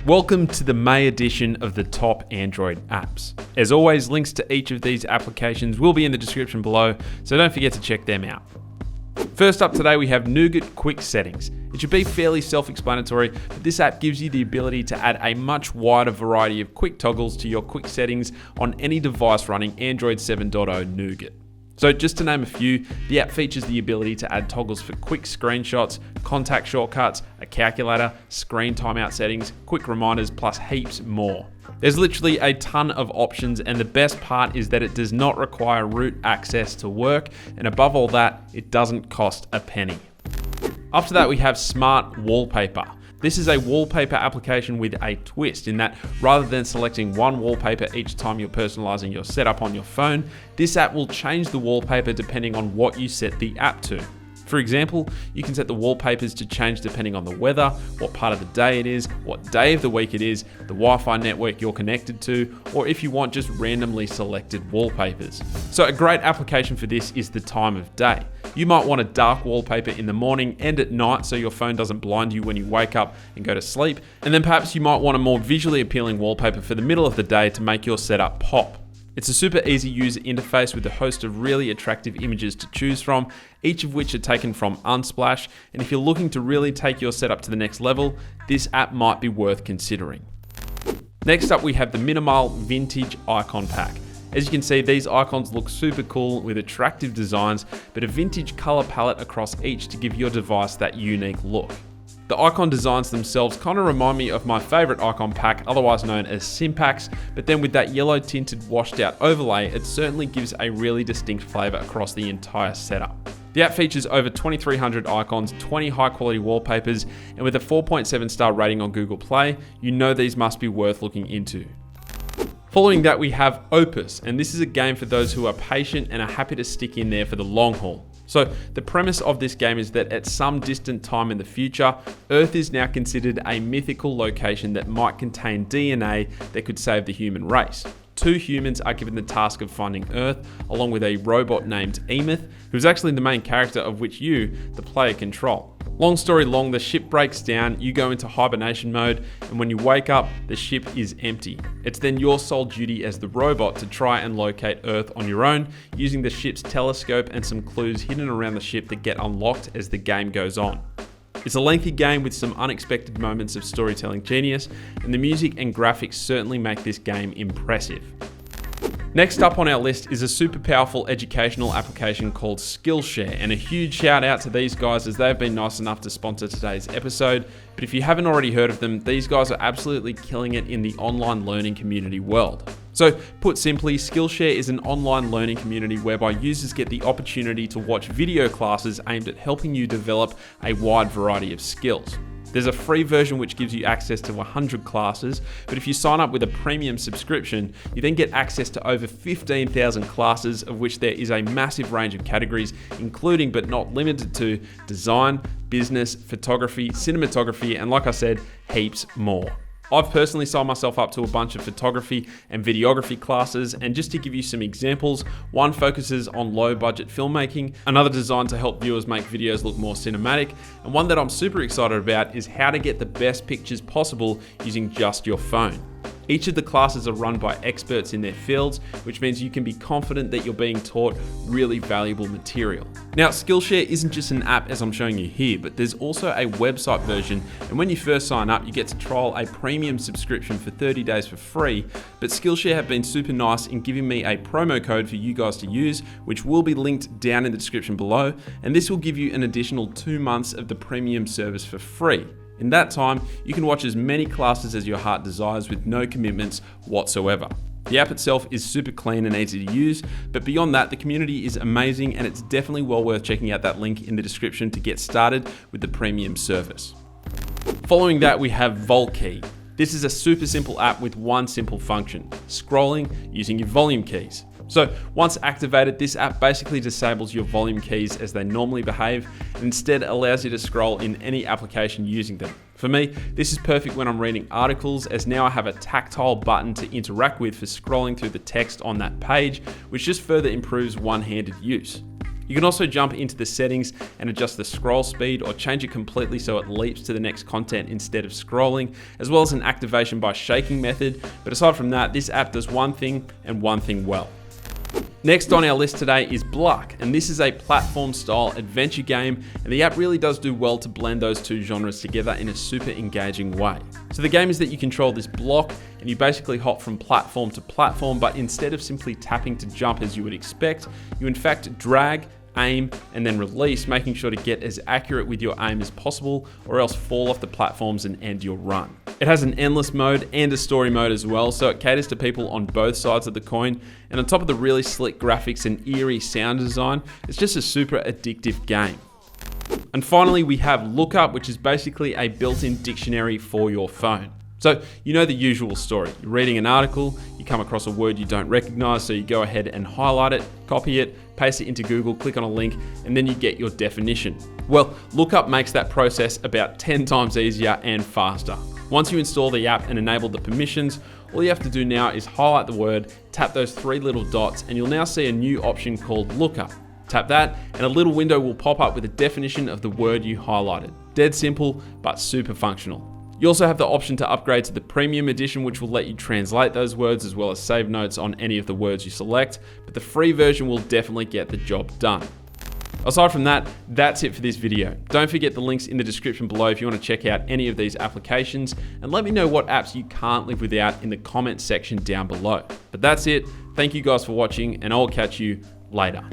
Welcome to the May edition of the top Android apps. As always, links to each of these applications will be in the description below, so don't forget to check them out. First up today, we have Nougat Quick Settings. It should be fairly self-explanatory, but this app gives you the ability to add a much wider variety of quick toggles to your quick settings on any device running Android 7.0 Nougat. So just to name a few, the app features the ability to add toggles for quick screenshots, contact shortcuts, a calculator, screen timeout settings, quick reminders, plus heaps more. There's literally a ton of options, and the best part is that it does not require root access to work, and above all that, it doesn't cost a penny. After that, we have Smart Wallpaper. This is a wallpaper application with a twist in that rather than selecting one wallpaper each time you're personalizing your setup on your phone, this app will change the wallpaper depending on what you set the app to. For example, you can set the wallpapers to change depending on the weather, what part of the day it is, what day of the week it is, the Wi-Fi network you're connected to, or if you want just randomly selected wallpapers. So a great application for this is the time of day. You might want a dark wallpaper in the morning and at night so your phone doesn't blind you when you wake up and go to sleep. And then perhaps you might want a more visually appealing wallpaper for the middle of the day to make your setup pop. It's a super easy user interface with a host of really attractive images to choose from, each of which are taken from Unsplash. And if you're looking to really take your setup to the next level, this app might be worth considering. Next up, we have the Minimal Vintage Icon Pack. As you can see, these icons look super cool with attractive designs, but a vintage color palette across each to give your device that unique look. The icon designs themselves kind of remind me of my favorite icon pack, otherwise known as Simpacks, but then with that yellow tinted washed out overlay, it certainly gives a really distinct flavor across the entire setup. The app features over 2,300 icons, 20 high quality wallpapers, and with a 4.7 star rating on Google Play, you know these must be worth looking into. Following that, we have Opus, and this is a game for those who are patient and are happy to stick in there for the long haul. So the premise of this game is that at some distant time in the future, Earth is now considered a mythical location that might contain DNA that could save the human race. Two humans are given the task of finding Earth, along with a robot named Emeth, who's actually the main character of which you, the player, control. Long story long, the ship breaks down, you go into hibernation mode, and when you wake up, the ship is empty. It's then your sole duty as the robot to try and locate Earth on your own, using the ship's telescope and some clues hidden around the ship that get unlocked as the game goes on. It's a lengthy game with some unexpected moments of storytelling genius, and the music and graphics certainly make this game impressive. Next up on our list is a super powerful educational application called Skillshare, and a huge shout out to these guys as they've been nice enough to sponsor today's episode. But if you haven't already heard of them, these guys are absolutely killing it in the online learning community world. So put simply, Skillshare is an online learning community whereby users get the opportunity to watch video classes aimed at helping you develop a wide variety of skills. There's a free version which gives you access to 100 classes, but if you sign up with a premium subscription, you then get access to over 15,000 classes, of which there is a massive range of categories, including but not limited to design, business, photography, cinematography, and like I said, heaps more. I've personally signed myself up to a bunch of photography and videography classes, and just to give you some examples, one focuses on low budget filmmaking, another designed to help viewers make videos look more cinematic, and one that I'm super excited about is how to get the best pictures possible using just your phone. Each of the classes are run by experts in their fields, which means you can be confident that you're being taught really valuable material. Now, Skillshare isn't just an app as I'm showing you here, but there's also a website version, and when you first sign up, you get to trial a premium subscription for 30 days for free, but Skillshare have been super nice in giving me a promo code for you guys to use, which will be linked down in the description below, and this will give you an additional 2 months of the premium service for free. In that time, you can watch as many classes as your heart desires with no commitments whatsoever. The app itself is super clean and easy to use, but beyond that, the community is amazing, and it's definitely well worth checking out that link in the description to get started with the premium service. Following that, we have VaultKey. This is a super simple app with one simple function: scrolling using your volume keys. So once activated, this app basically disables your volume keys as they normally behave, and instead allows you to scroll in any application using them. For me, this is perfect when I'm reading articles, as now I have a tactile button to interact with for scrolling through the text on that page, which just further improves one-handed use. You can also jump into the settings and adjust the scroll speed or change it completely so it leaps to the next content instead of scrolling, as well as an activation by shaking method. But aside from that, this app does one thing and one thing well. Next on our list today is Block, and this is a platform-style adventure game, and the app really does do well to blend those two genres together in a super engaging way. So the game is that you control this block, and you basically hop from platform to platform, but instead of simply tapping to jump as you would expect, you in fact drag, aim, and then release, making sure to get as accurate with your aim as possible, or else fall off the platforms and end your run. It has an endless mode and a story mode as well, so it caters to people on both sides of the coin, and on top of the really slick graphics and eerie sound design, it's just a super addictive game. And finally, we have Lookup, which is basically a built-in dictionary for your phone. So you know the usual story. You're reading an article, you come across a word you don't recognize, so you go ahead and highlight it, copy it, paste it into Google, click on a link, and then you get your definition. Well, Lookup makes that process about 10 times easier and faster. Once you install the app and enable the permissions, all you have to do now is highlight the word, tap those three little dots, and you'll now see a new option called Lookup. Tap that, and a little window will pop up with a definition of the word you highlighted. Dead simple, but super functional. You also have the option to upgrade to the premium edition, which will let you translate those words as well as save notes on any of the words you select, but the free version will definitely get the job done. Aside from that, that's it for this video. Don't forget the links in the description below if you want to check out any of these applications, and let me know what apps you can't live without in the comments section down below. But that's it. Thank you guys for watching, and I'll catch you later.